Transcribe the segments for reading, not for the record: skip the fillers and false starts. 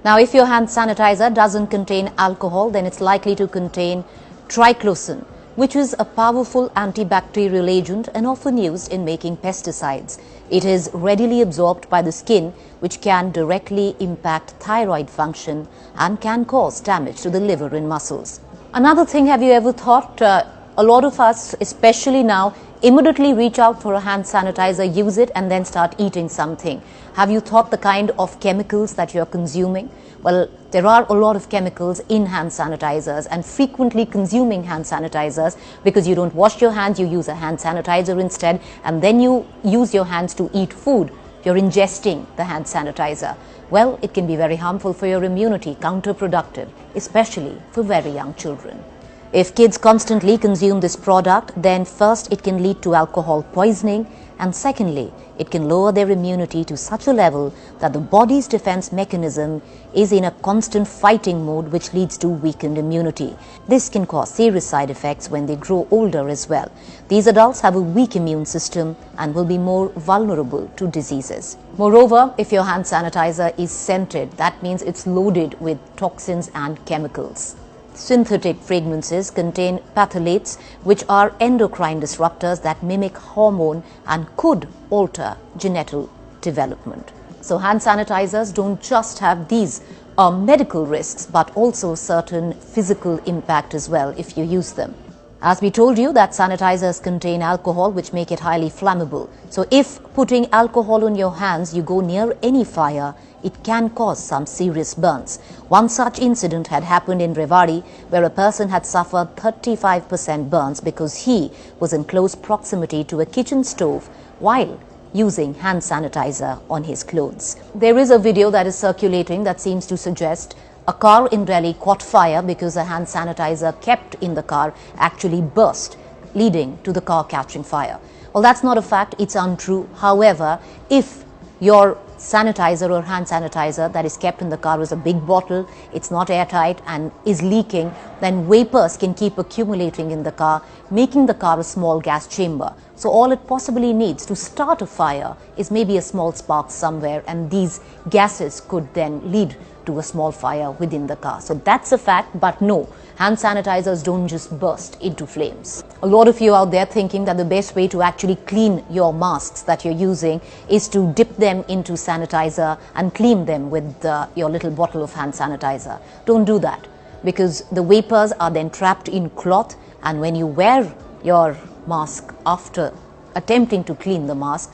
Now, if your hand sanitizer doesn't contain alcohol, then it's likely to contain triclosan, which is a powerful antibacterial agent and often used in making pesticides. It is readily absorbed by the skin, which can directly impact thyroid function and can cause damage to the liver and muscles. Another thing, have you ever thought, a lot of us, especially now, immediately reach out for a hand sanitizer, use it, and then start eating something. Have you thought the kind of chemicals that you're consuming? Well, there are a lot of chemicals in hand sanitizers, and frequently consuming hand sanitizers because you don't wash your hands, you use a hand sanitizer instead, and then you use your hands to eat food. You're ingesting the hand sanitizer. Well, it can be very harmful for your immunity, counterproductive, especially for very young children. If kids constantly consume this product, then first it can lead to alcohol poisoning, and secondly, it can lower their immunity to such a level that the body's defense mechanism is in a constant fighting mode, which leads to weakened immunity. This can cause serious side effects when they grow older as well. These adults have a weak immune system and will be more vulnerable to diseases. Moreover, if your hand sanitizer is scented, that means it's loaded with toxins and chemicals. Synthetic fragrances contain phthalates, which are endocrine disruptors that mimic hormone and could alter genital development. So hand sanitizers don't just have these medical risks, but also certain physical impact as well if you use them. As we told you, that sanitizers contain alcohol, which make it highly flammable. So if putting alcohol on your hands, you go near any fire, it can cause some serious burns. One such incident had happened in Rewari, where a person had suffered 35% burns because he was in close proximity to a kitchen stove while using hand sanitizer on his clothes. There is a video that is circulating that seems to suggest a car in Delhi caught fire because a hand sanitizer kept in the car actually burst, leading to the car catching fire. Well, that's not a fact, it's untrue. However, if your sanitizer or hand sanitizer that is kept in the car is a big bottle, it's not airtight and is leaking, then vapors can keep accumulating in the car, making the car a small gas chamber. So all it possibly needs to start a fire is maybe a small spark somewhere, and these gases could then lead to a small fire within the car. So that's a fact, but no, hand sanitizers don't just burst into flames. A lot of you out there thinking that the best way to actually clean your masks that you're using is to dip them into sanitizer and clean them with your little bottle of hand sanitizer. Don't do that, because the vapors are then trapped in cloth, and when you wear your mask after attempting to clean the mask,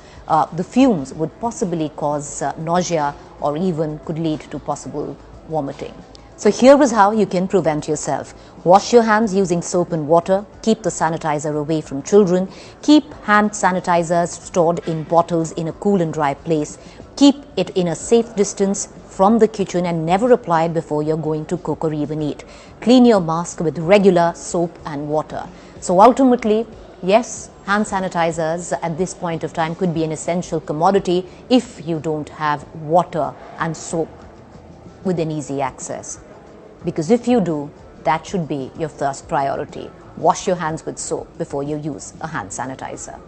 the fumes would possibly cause nausea or even could lead to possible vomiting. So here is how you can prevent yourself. Wash your hands using soap and water. Keep the sanitizer away from children. Keep hand sanitizers stored in bottles in a cool and dry place. Keep it in a safe distance from the kitchen and never apply it before you're going to cook or even eat. Clean your mask with regular soap and water. So ultimately, yes, hand sanitizers at this point of time could be an essential commodity if you don't have water and soap within easy access. Because if you do, that should be your first priority. Wash your hands with soap before you use a hand sanitizer.